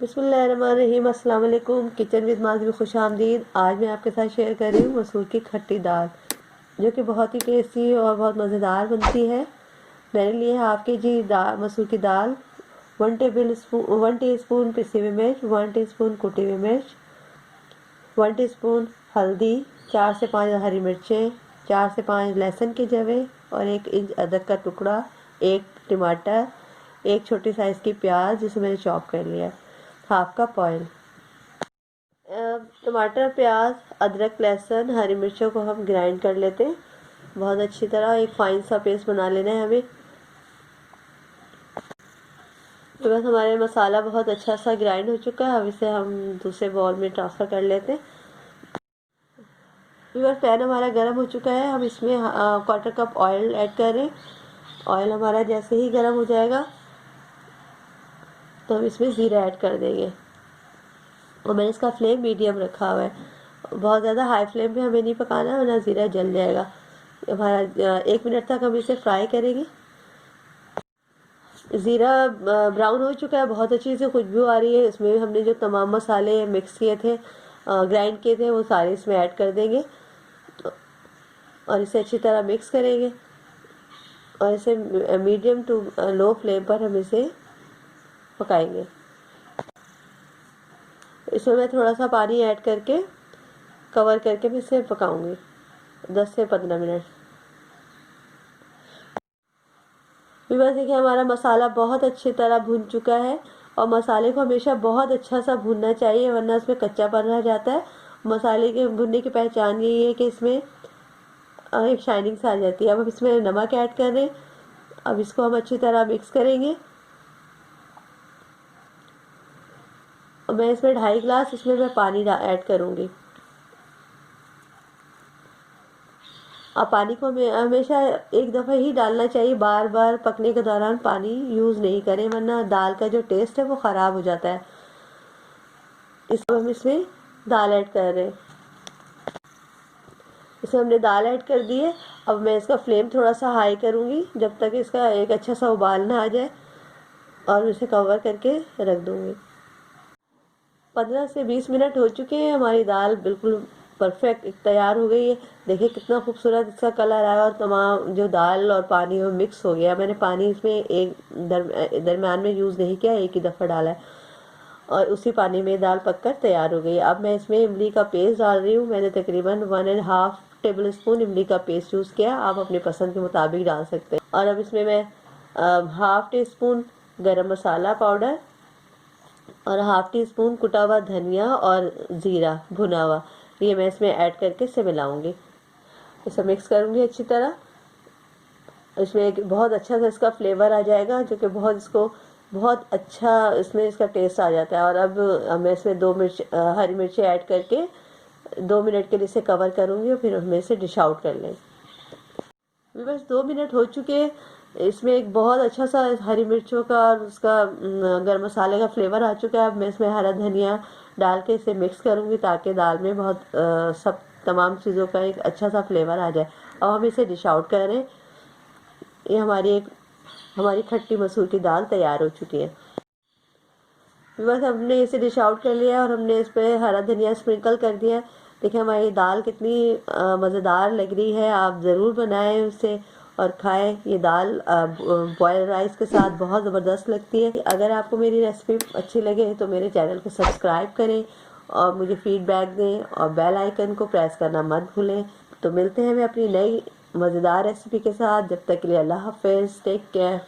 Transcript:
बिस्मिल्लाहिर्रहमानिर्रहीम। अस्सलाम वालेकुम। किचन विद माज़ में खुश आमदीद। आज मैं आपके साथ शेयर कर रही हूँ मसूर की खट्टी दाल, जो कि बहुत ही टेस्टी और बहुत मज़ेदार बनती है। मैंने लिए हाफ़ के जी मसूर की दाल, 1 टीस्पून पिसी हुई मिर्च, 1 टीस्पून कुटी हुई मिर्च, 1 टीस्पून हल्दी, 4 से 5 हरी मिर्चें, 4 से 5 लहसुन के जवे और 1 इंच अदरक का टुकड़ा, 1 टमाटर, 1 छोटी साइज़ की प्याज जिसे मैंने चॉप कर लिया, हाफ कप ऑयल। टमाटर, प्याज, अदरक, लहसुन, हरी मिर्चों को हम ग्राइंड कर लेते हैं बहुत अच्छी तरह। एक फाइन सा पेस्ट बना लेना है हमें। तो बस हमारे मसाला बहुत अच्छा सा ग्राइंड हो चुका है। अब इसे हम दूसरे बाउल में ट्रांसफ़र कर लेते हैं। फिर पैन हमारा गर्म हो चुका है। हम इसमें 1/4 कप ऑयल ऐड करें। ऑयल हमारा जैसे ही गर्म हो जाएगा तो हम इसमें ज़ीरा ऐड कर देंगे। और मैंने इसका फ्लेम मीडियम रखा हुआ है। बहुत ज़्यादा हाई फ्लेम पे हमें नहीं पकाना है, वरना ज़ीरा जल जाएगा। हमारा 1 मिनट तक हम इसे फ्राई करेंगे। ज़ीरा ब्राउन हो चुका है, बहुत अच्छी से खुशबू आ रही है। इसमें हमने जो तमाम मसाले मिक्स किए थे, ग्राइंड किए थे, वो सारे इसमें ऐड कर देंगे और इसे अच्छी तरह मिक्स करेंगे। और इसे मीडियम टू लो फ्लेम पर हम इसे पकाएंगे। इसमें मैं थोड़ा सा पानी ऐड करके कवर करके मैं इसे पकाऊंगी 10 से 15 मिनट। फिर बस देखिए हमारा मसाला बहुत अच्छी तरह भुन चुका है। और मसाले को हमेशा बहुत अच्छा सा भूनना चाहिए, वरना इसमें कच्चापन रह जाता है। मसाले के भुनने की पहचान यही है कि इसमें एक शाइनिंग सा आ जाती है। अब हम इसमें नमक ऐड कर रहे हैं। अब इसको हम अच्छी तरह मिक्स करेंगे। और मैं इसमें 2.5 गिलास इसमें मैं पानी ऐड करूँगी। अब पानी को हमें हमेशा एक दफ़ा ही डालना चाहिए, बार बार पकने के दौरान पानी यूज़ नहीं करें, वरना दाल का जो टेस्ट है वो ख़राब हो जाता है। इसमें हम इसमें दाल ऐड कर रहे हैं। इसमें हमने दाल ऐड कर दी है। अब मैं इसका फ्लेम थोड़ा सा हाई करूँगी जब तक इसका एक अच्छा सा उबाल ना आ जाए, और इसे कवर करके रख दूँगी। 15 से 20 मिनट हो चुके हैं। हमारी दाल बिल्कुल परफेक्ट तैयार हो गई है। देखिए कितना खूबसूरत इसका कलर आया और तमाम जो दाल और पानी वो मिक्स हो गया। मैंने पानी इसमें एक दरम्यान में यूज़ नहीं किया, एक ही दफ़ा डाला है और उसी पानी में दाल पककर तैयार हो गई। अब मैं इसमें इमली का पेस्ट डाल रही हूँ। मैंने तकरीबन 1.5 टेबल स्पून इमली का पेस्ट यूज़ किया। आप अपनी पसंद के मुताबिक डाल सकते हैं। और अब इसमें मैं 1/2 टीस्पून गरम मसाला पाउडर और 1/2 टीस्पून कुटा हुआ धनिया और ज़ीरा भुना हुआ, ये मैं इसमें ऐड करके इसे मिलाऊंगी। इसे मिक्स करूंगी अच्छी तरह। इसमें एक बहुत अच्छा सा इसका फ्लेवर आ जाएगा, जो कि बहुत अच्छा इसमें इसका टेस्ट आ जाता है। और अब मैं इसमें 2 हरी मिर्ची ऐड करके 2 मिनट के लिए इसे कवर करूंगी और फिर हम इसे डिश आउट कर लें। बस 2 मिनट हो चुके। इसमें एक बहुत अच्छा सा हरी मिर्चों का और उसका गरम मसाले का फ्लेवर आ चुका है। अब मैं इसमें हरा धनिया डाल के इसे मिक्स करूँगी, ताकि दाल में बहुत सब तमाम चीज़ों का एक अच्छा सा फ्लेवर आ जाए। अब हम इसे डिश आउट करें। ये हमारी खट्टी मसूर की दाल तैयार हो चुकी है। बस हमने इसे डिश आउट कर लिया और हमने इस पर हरा धनिया स्प्रिंकल कर दिया। देखिए हमारी दाल कितनी मज़ेदार लग रही है। आप ज़रूर बनाएं उसे और खाएं। ये दाल बॉयल राइस के साथ बहुत ज़बरदस्त लगती है। अगर आपको मेरी रेसिपी अच्छी लगे तो मेरे चैनल को सब्सक्राइब करें और मुझे फीडबैक दें और बेल आइकन को प्रेस करना मत भूलें। तो मिलते हैं मैं अपनी नई मज़ेदार रेसिपी के साथ। जब तक के लिए अल्लाह हाफ़िज़, टेक केयर।